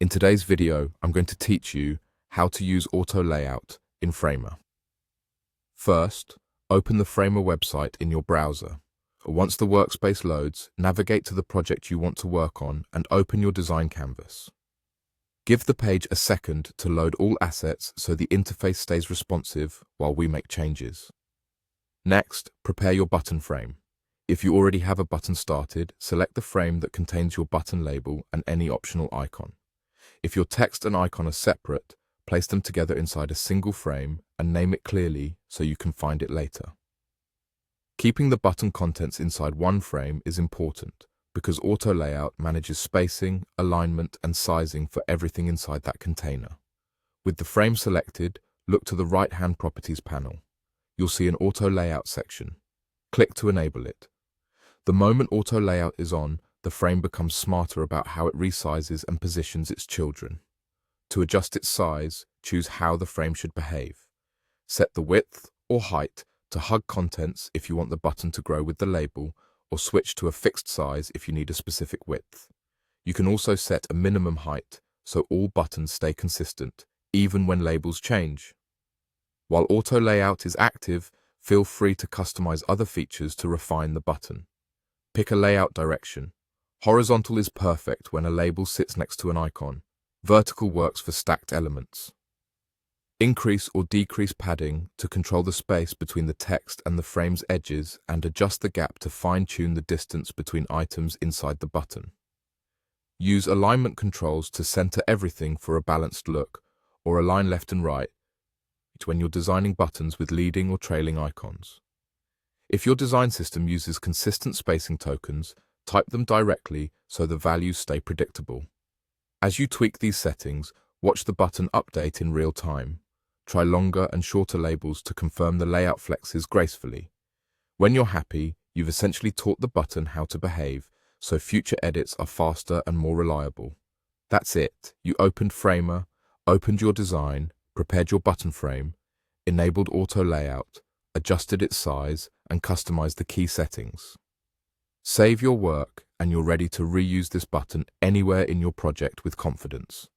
In today's video, I'm going to teach you how to use auto layout in Figma. First, open the Figma website in your browser. Once the workspace loads, navigate to the project you want to work on and open your design canvas. Give the page a second to load all assets so the interface stays responsive while we make changes. Next, prepare your button frame. If you already have a button started, select the frame that contains your button label and any optional icon. If your text and icon are separate, place them together inside a single frame and name it clearly so you can find it later. Keeping the button contents inside one frame is important because auto layout manages spacing, alignment, and sizing for everything inside that container. With the frame selected, look to the right-hand properties panel. You'll see an auto layout section. Click to enable it. The moment auto layout is on, the frame becomes smarter about how it resizes and positions its children. To adjust its size, choose how the frame should behave. Set the width or height to hug contents if you want the button to grow with the label, or switch to a fixed size if you need a specific width. You can also set a minimum height so all buttons stay consistent, even when labels change. While auto layout is active, feel free to customize other features to refine the button. Pick a layout direction. Horizontal is perfect when a label sits next to an icon. Vertical works for stacked elements. Increase or decrease padding to control the space between the text and the frame's edges and adjust the gap to fine-tune the distance between items inside the button. Use alignment controls to center everything for a balanced look, or align left and right when you're designing buttons with leading or trailing icons. If your design system uses consistent spacing tokens, type them directly so the values stay predictable. As you tweak these settings, watch the button update in real time. Try longer and shorter labels to confirm the layout flexes gracefully. When you're happy, you've essentially taught the button how to behave, so future edits are faster and more reliable. That's it. You opened Figma, opened your design, prepared your button frame, enabled auto layout, adjusted its size, and customized the key settings. Save your work and you're ready to reuse this button anywhere in your project with confidence.